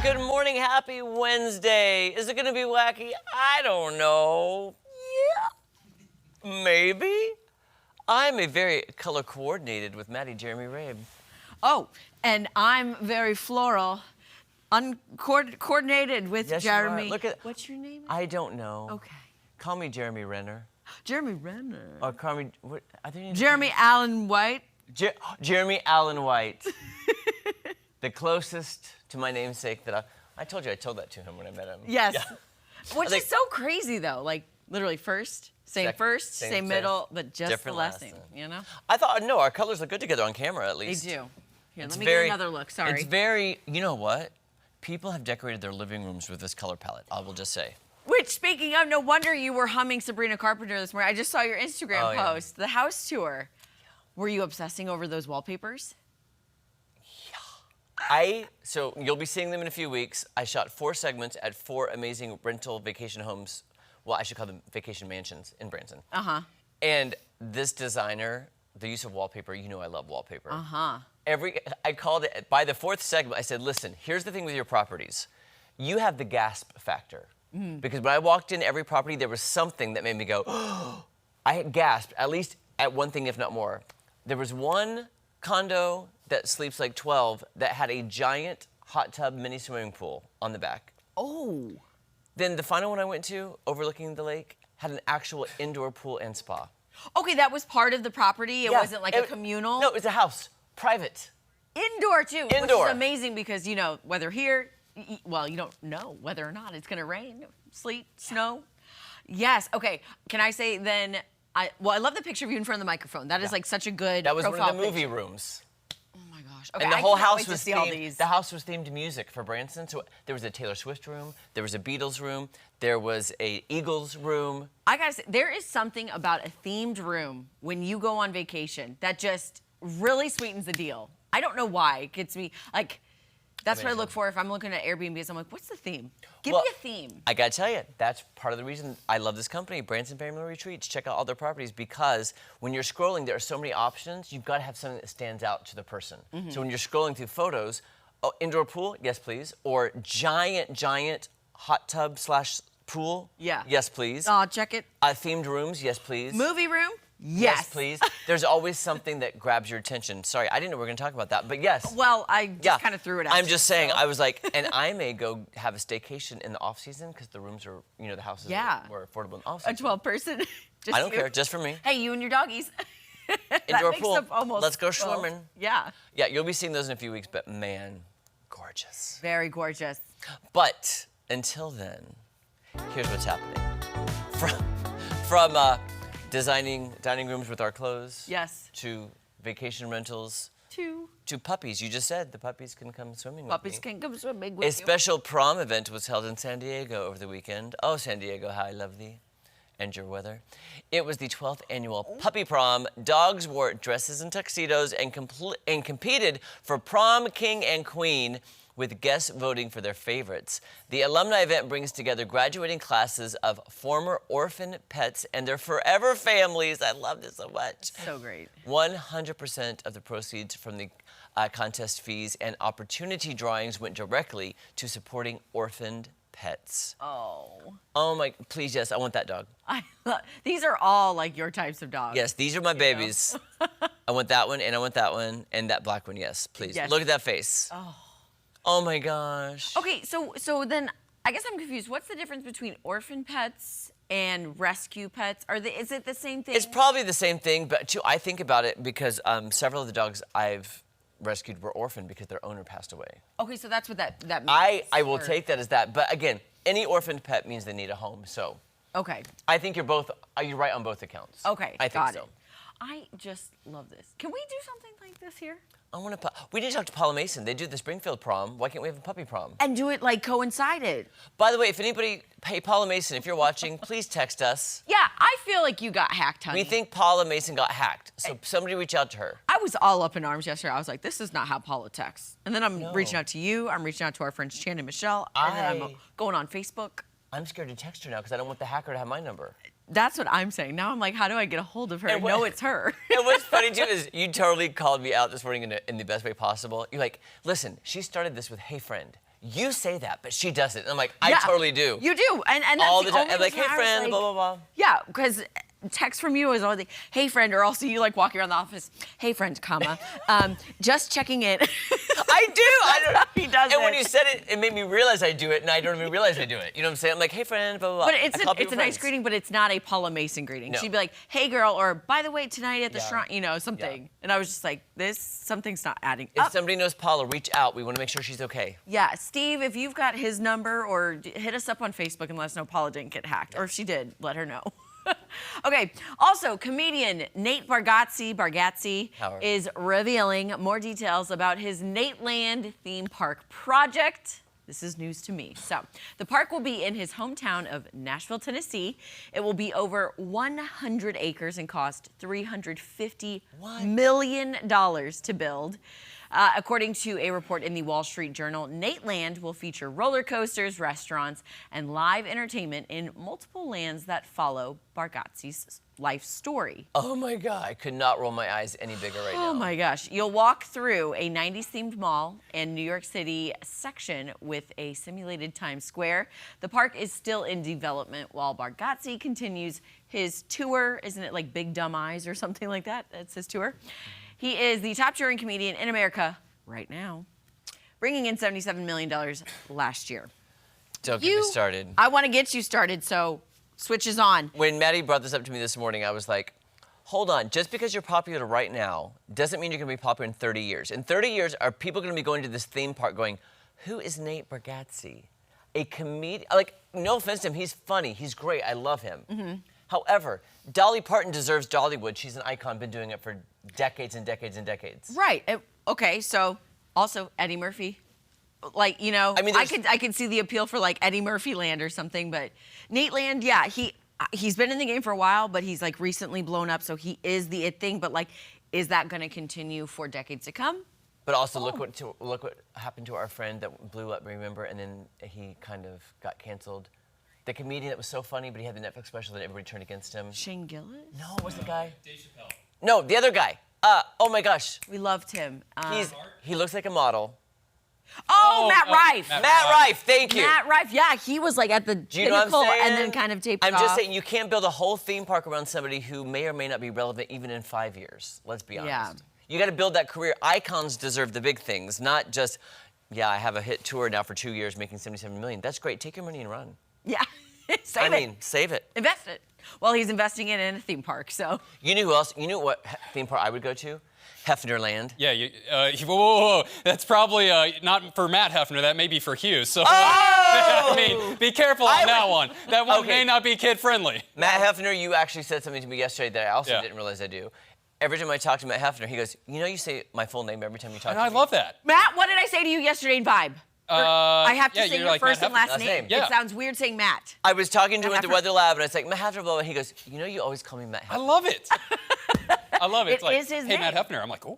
Good morning, happy Wednesday. Is it gonna be wacky? I don't know. Yeah, maybe. I'm a very color coordinated with Maddie Jeremy Rabe. Oh, and I'm very floral, uncoordinated with Yes, you are. Jeremy. Look at. What's your name? I don't know. Okay. Call me Jeremy Renner. Jeremy Renner. Or call me. What? I think. Jeremy Allen White. Jeremy Allen White. The closest to my namesake that I told you I told that to him when I met him. Yes. Yeah. Which is so crazy though. Like literally first, same first, same middle, but just different the last name. You know? I thought no, our colors look good together on camera at They least. do. Here, It's let me very- get another look. Sorry. It's very. You know what? People have decorated their living rooms with this color palette. I will just say. Which, speaking of, no wonder you were humming Sabrina Carpenter this morning. I just saw your Instagram Oh, yeah. post, the house tour. Were you obsessing over those wallpapers? So you'll be seeing them in a few weeks. I shot 4 segments at 4 amazing rental vacation homes. Well, I should call them vacation mansions in Branson. Uh-huh. And this designer, the use of wallpaper, you know I love wallpaper. Uh-huh. I called it, by the 4th segment, I said, listen, here's the thing with your properties. You have the gasp factor. Because when I walked in every property, there was something that made me go, oh. I had gasped, at least at one thing, if not more. There was one condo that sleeps like 12 that had a giant hot tub mini swimming pool on the back. Oh. Then the final one I went to, overlooking the lake, had an actual indoor pool and spa. Okay, that was part of the property. It Yeah, wasn't like a communal. No, it was a house, private. Indoor too. Indoor. Which is amazing because you know whether here, well, you don't know whether or not it's gonna rain, sleet, snow. Yes. Okay. Can I say then? I love the picture of you in front of the microphone. That is like such a good. That was one profile of the movie picture. rooms. Oh my gosh. Okay, And the I whole cannot house wait to was see all themed. these. The house was themed to music for Branson. So there was a Taylor Swift room, there was a Beatles room, there was a Eagles room. I gotta say, there is something about a themed room when you go on vacation that just really sweetens the deal. I don't know why. It gets me like. That's what I Amazing. look for if I'm looking at Airbnbs. I'm like, what's the theme? Give Well, me a theme. I gotta tell you, that's part of the reason I love this company, Branson Family Retreats. Check out all their properties because when you're scrolling, there are so many options. You've got to have something that stands out to the person. So when you're scrolling through photos, oh, indoor pool, yes please, or giant hot tub / pool, Yeah. yes please. Check it. Themed rooms, yes please. Movie room? Yes, please. There's always something that grabs your attention. Sorry, I didn't know we were going to talk about that, but yes. Well, I just kind of threw it out. I'm just saying, so. I was like, and I may go have a staycation in the off season because the rooms are, the houses Yeah. were affordable in off A season. 12-person. Just I don't you. care, just for me. Hey, you and your doggies. That Indoor makes pool. up almost Let's go 12. swimming. Yeah. Yeah, you'll be seeing those in a few weeks, but man, gorgeous. Very gorgeous. But until then, here's what's happening. From designing dining rooms with our clothes. Yes. To vacation rentals. Two To puppies. You just said the puppies can come swimming puppies with me. can come swimming with A you. special prom event was held in San Diego over the weekend. Oh, San Diego, how I love thee and your weather. It was the 12th annual puppy prom. Dogs wore dresses and tuxedos and competed for prom king and queen, with guests voting for their favorites. The alumni event brings together graduating classes of former orphan pets and their forever families. I love this so much. So great. 100% of the proceeds from the contest fees and opportunity drawings went directly to supporting orphaned pets. Oh. Oh my, please, yes, I want that dog. These are all like your types of dogs. Yes, these are my babies. I want that one, and I want that one, and that black one, yes, please. Yes. Look at that face. Oh my gosh. Okay, so then I guess I'm confused. What's the difference between orphan pets and rescue pets? Is it the same thing? It's probably the same thing, but too, I think about it because several of the dogs I've rescued were orphaned because their owner passed away. Okay, so that's what that means. I will or- take that as that, but again, any orphaned pet means they need a home, so Okay. I think you're right on both accounts. Okay. I think got so. it. I just love this. Can we do something like this here? We need to talk to Paula Mason. They do the Springfield prom. Why can't we have a puppy prom? And do it like coincided. By the way, if anybody, hey, Paula Mason, if you're watching, please text us. Yeah, I feel like you got hacked, honey. We think Paula Mason got hacked, so somebody reach out to her. I was all up in arms yesterday. I was like, this is not how Paula texts. And then I'm No. reaching out to you. I'm reaching out to our friends Chan and Michelle. And then I'm going on Facebook. I'm scared to text her now because I don't want the hacker to have my number. That's what I'm saying. Now I'm like, how do I get a hold of her? And I know it's her. And what's funny too is you totally called me out this morning in the best way possible. You're like, listen, she started this with "Hey friend." You say that, but she doesn't. And I'm like, I Yeah, totally do. You do, and that's all the time. only I'm like, hey reason I was friend, like- blah blah blah. Yeah, because text from you is always like, hey friend, or also you like walking around the office, hey friend, comma, just checking in. I do. I don't. He does And when it. you said it, it made me realize I do it, and I don't even realize I do it. You know what I'm saying? I'm like, hey friend, blah blah blah. But it's I call a people nice friends. greeting, but it's not a Paula Mason greeting. No. She'd be like, hey girl, or by the way, tonight at the Yeah. shrine, you know, something. Yeah. And I was just like, something's not adding If up. somebody knows Paula, reach out. We want to make sure she's okay. Yeah, Steve, if you've got his number, or hit us up on Facebook and let us know Paula didn't get hacked. Or if she did, let her know. Okay, also, comedian Nate Bargatze Howard. is revealing more details about his Nateland theme park project. This is news to me. So, the park will be in his hometown of Nashville, Tennessee. It will be over 100 acres and cost $350 million to build. According to a report in the Wall Street Journal, Nateland will feature roller coasters, restaurants, and live entertainment in multiple lands that follow Bargatze's life story. Oh my God, I could not roll my eyes any bigger right now. Oh my gosh. You'll walk through a 90s themed mall and New York City section with a simulated Times Square. The park is still in development while Bargatze continues his tour. Isn't it like Big Dumb Eyes or something like that? That's his tour. He is the top touring comedian in America right now, bringing in $77 million last year. Don't get me started. I want to get you started, so switch is on. When Maddie brought this up to me this morning, I was like, hold on, just because you're popular right now doesn't mean you're going to be popular in 30 years. In 30 years, are people going to be going to this theme park going, who is Nate Bargatze? A comedian, like, no offense to him, he's funny, he's great, I love him. Mm-hmm. However, Dolly Parton deserves Dollywood. She's an icon, been doing it for decades and decades and decades. Right. Okay, so also Eddie Murphy. Like, you know, I mean, I could see the appeal for like Eddie Murphy Land or something, but Nate Land, yeah, he's been in the game for a while, but he's like recently blown up, so he is the it thing, but like, is that gonna continue for decades to come? But also, look what happened to our friend that blew up, remember, and then he kind of got canceled. The comedian that was so funny, but he had the Netflix special that everybody turned against him. Shane Gillis? No, what's the guy? Dave Chappelle. No, the other guy. Oh my gosh. We loved him. He looks like a model. Matt Rife. Matt Rife, thank you. Matt Rife, yeah, he was like at the Do you know what I'm pinnacle saying? and then kind of taped I'm off. just saying, you can't build a whole theme park around somebody who may or may not be relevant even in 5 years. Let's be honest. Yeah. You got to build that career. Icons deserve the big things, not just, yeah, I have a hit tour now for 2 years making $77 million. That's great. Take your money and run. Yeah, save it. Save it. Invest it. Well, he's investing it in a theme park, so. You knew who else? You knew what theme park I would go to? Hefner Land. Yeah, whoa. That's probably not for Matt Hefner. That may be for Hughes. So, Oh! I mean, be careful on that one. That one Okay. may not be kid-friendly. Matt Hefner, you actually said something to me yesterday that I also Yeah. didn't realize I do. Every time I talk to Matt Hefner, he goes, you know, you say my full name every time you talk And to I me. love that. Matt, what did I say to you yesterday in Vibe? I have to yeah, say you're your like first Matt and last Hefner. name. Last name. Yeah. It sounds weird saying Matt. I was talking to him at the Hefner. Weather Lab, and I was like, Matt Hefner, blah, blah. He goes, you know, you always call me Matt I Hefner. love it. I love it. It It's like, is his hey, Matt name. Hefner. I'm like, oh.